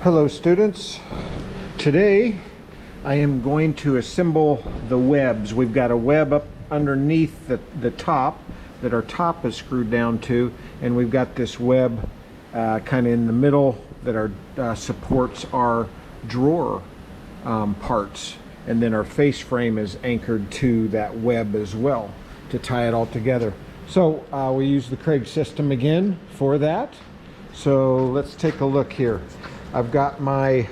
Hello students. Today I am going to assemble the webs. We've got a web up underneath the top that our top is screwed down to, and we've got this web kind of in the middle that supports our drawer parts, and then our face frame is anchored to that web as well to tie it all together. So we use the Kreg system again for that. So let's take a look here. I've got my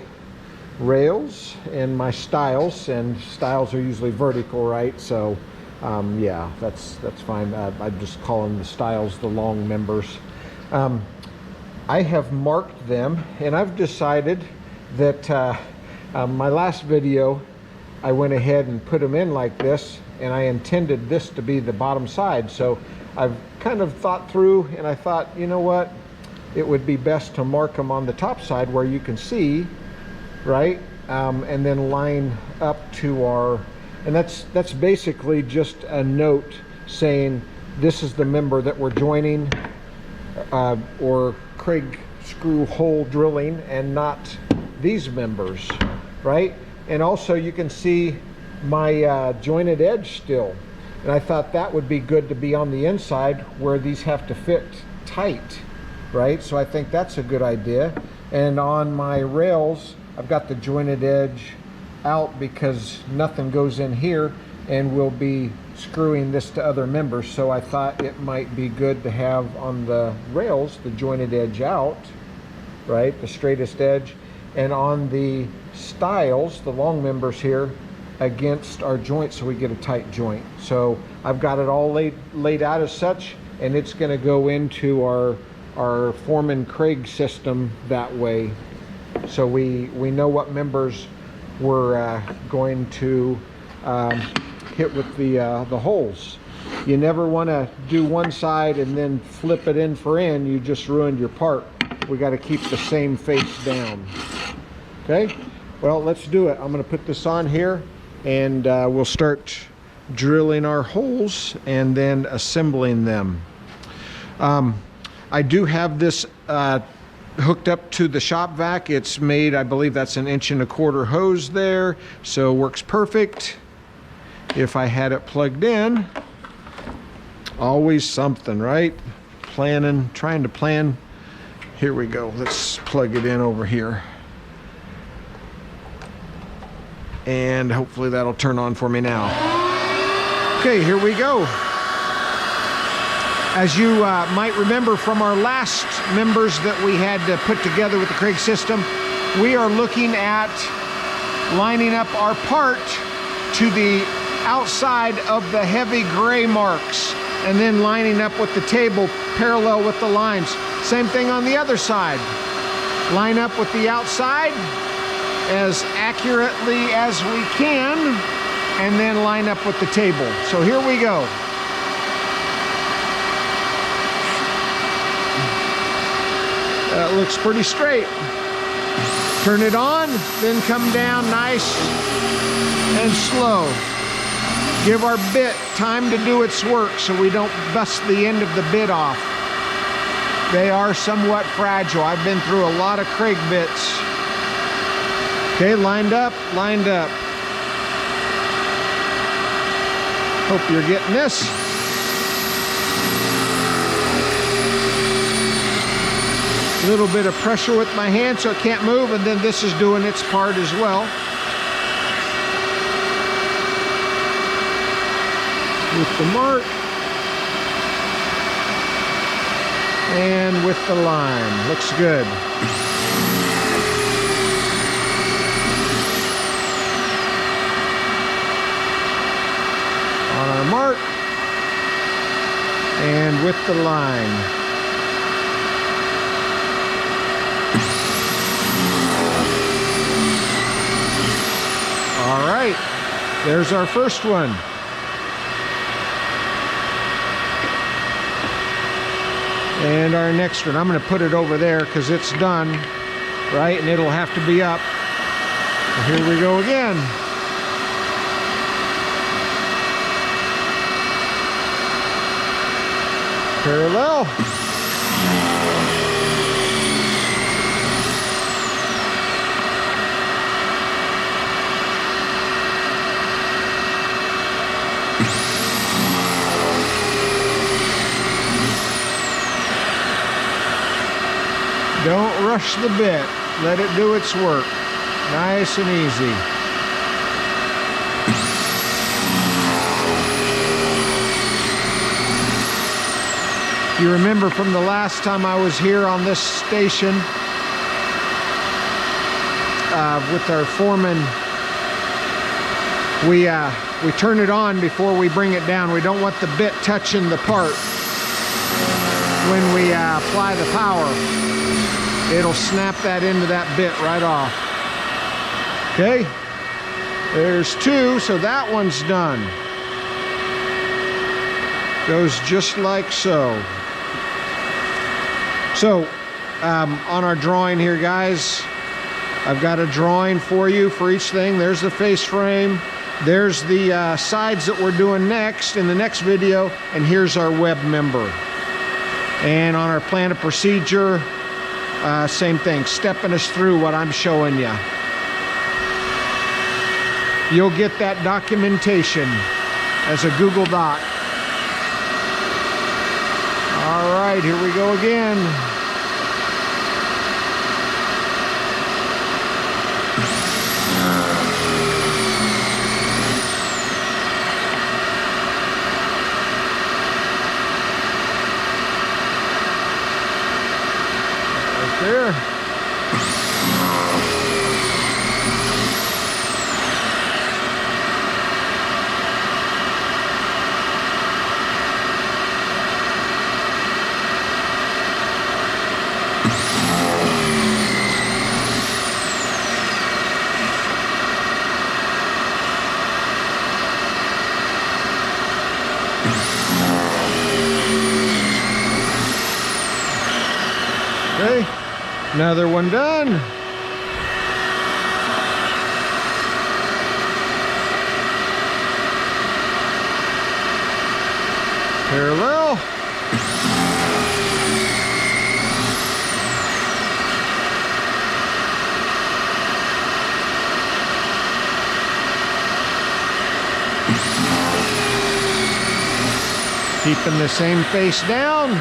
rails and my stiles, and stiles are usually vertical, right? So yeah, that's fine. I'm just calling the stiles the long members. I have marked them, and I've decided that my last video I went ahead and put them in like this, and I intended this to be the bottom side. So I've kind of thought through, and I thought, you know what, it would be best to mark them on the top side where you can see, right? And then line up to our, and that's basically just a note saying this is the member that we're joining, or Kreg screw hole drilling, and not these members, right? And also you can see my jointed edge still, and I thought that would be good to be on the inside where these have to fit tight, right? So I think that's a good idea. And on my rails, I've got the jointed edge out because nothing goes in here, and we'll be screwing this to other members. So I thought it might be good to have on the rails the jointed edge out, right? The straightest edge. And on the stiles, the long members here, against our joint, so we get a tight joint. So I've got it all laid out as such, and it's going to go into our Foreman Kreg system that way. So we know what members we're going to hit with the holes. You never want to do one side and then flip it in for in. You just ruined your part. We got to keep the same face down. Okay, well, let's do it. I'm going to put this on here, and we'll start drilling our holes and then assembling them. I do have this hooked up to the shop vac. It's made, I believe that's an 1.25 inch hose there, so works perfect. If I had it plugged in, always something, right? Planning, trying to plan. Here we go. Let's plug it in over here. And hopefully that'll turn on for me now. Okay, here we go. As you might remember from our last members that we had to put together with the Kreg system, we are looking at lining up our part to the outside of the heavy gray marks, and then lining up with the table parallel with the lines. Same thing on the other side. Line up with the outside as accurately as we can, and then line up with the table. So here we go. That looks pretty straight. Turn it on, then come down nice and slow. Give our bit time to do its work so we don't bust the end of the bit off. They are somewhat fragile. I've been through a lot of Kreg bits. Okay, lined up, lined up. Hope you're getting this. A little bit of pressure with my hand so it can't move, and then this is doing its part as well. With the mark. And with the line. Looks good. On our mark. And with the line. All right, there's our first one. And our next one, I'm going to put it over there because it's done, right? And it'll have to be up. And here we go again. Parallel. Don't rush the bit. Let it do its work. Nice and easy. You remember from the last time I was here on this station with our foreman, we turn it on before we bring it down. We don't want the bit touching the part when we apply the power. It'll snap that into that bit right off. Okay, there's two, so that one's done. Goes just like so. So, on our drawing here, guys, I've got a drawing for you for each thing. There's the face frame. There's the sides that we're doing next in the next video. And here's our web member. And on our plan of procedure, same thing, stepping us through what I'm showing you. You'll get that documentation as a Google Doc. All right, here we go again. Right there. Okay, another one done. Parallel. Keeping the same face down.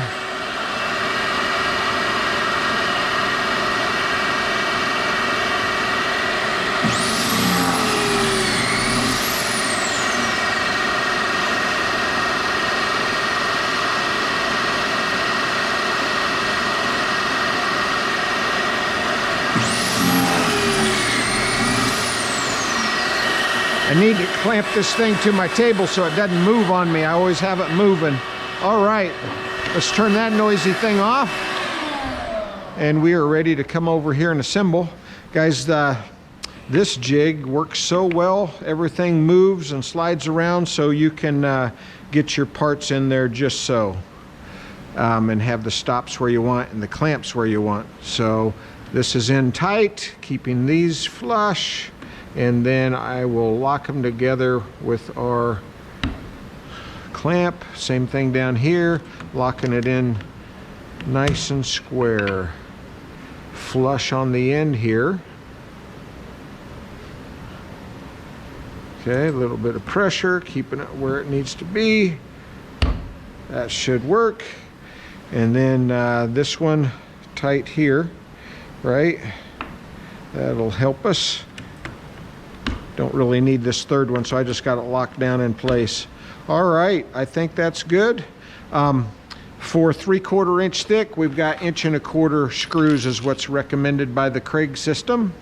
I need to clamp this thing to my table so it doesn't move on me. I always have it moving. All right, let's turn that noisy thing off. And we are ready to come over here and assemble. Guys, this jig works so well. Everything moves and slides around so you can get your parts in there just so. And have the stops where you want and the clamps where you want. So this is in tight, keeping these flush. And then I will lock them together with our clamp. Same thing down here, locking it in nice and square. Flush on the end here. Okay, a little bit of pressure, keeping it where it needs to be. That should work. And then this one tight here, right? That'll help us. Don't really need this third one, so I just got it locked down in place. All right, I think that's good. For 3/4 inch thick, we've got 1 1/4 inch screws is what's recommended by the Kreg system.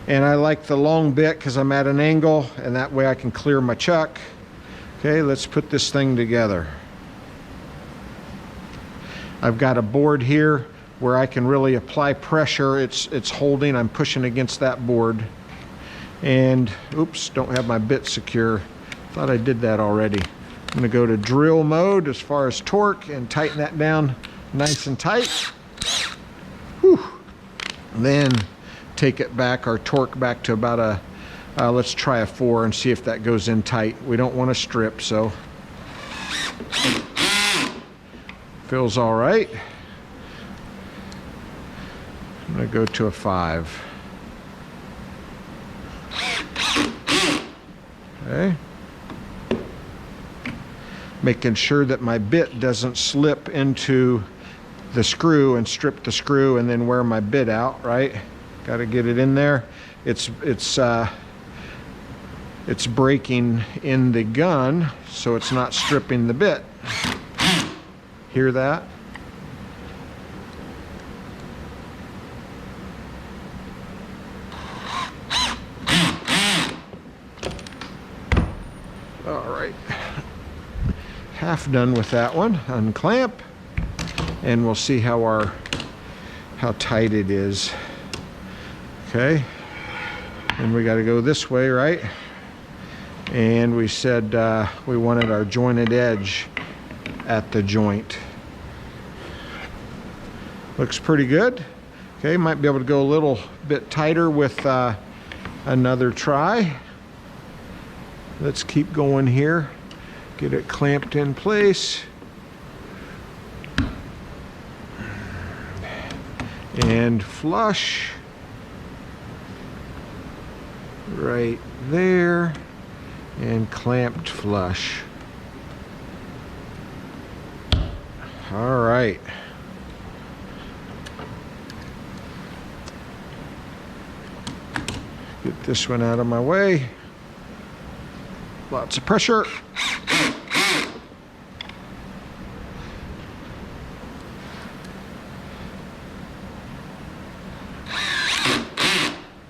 And I like the long bit because I'm at an angle, and that way I can clear my chuck. Okay, let's put this thing together. I've got a board here where I can really apply pressure. It's holding, I'm pushing against that board. And oops, don't have my bit secure. Thought I did that already. I'm going to go to drill mode as far as torque and tighten that down nice and tight. Whew. And then take it back, our torque back to about a, let's try a 4 and see if that goes in tight. We don't want to strip, so. Feels all right. I'm going to go to a 5. Okay. Making sure that my bit doesn't slip into the screw and strip the screw and then wear my bit out, right? Got to get it in there. It's breaking in the gun, so it's not stripping the bit. Hear that? All right, half done with that one. Unclamp, and we'll see how tight it is. Okay, and we got to go this way, right? And we said we wanted our jointed edge at the joint. Looks pretty good. Okay, might be able to go a little bit tighter with another try. Let's keep going here. Get it clamped in place. And flush. Right there. And clamped flush. All right. Get this one out of my way. Lots of pressure.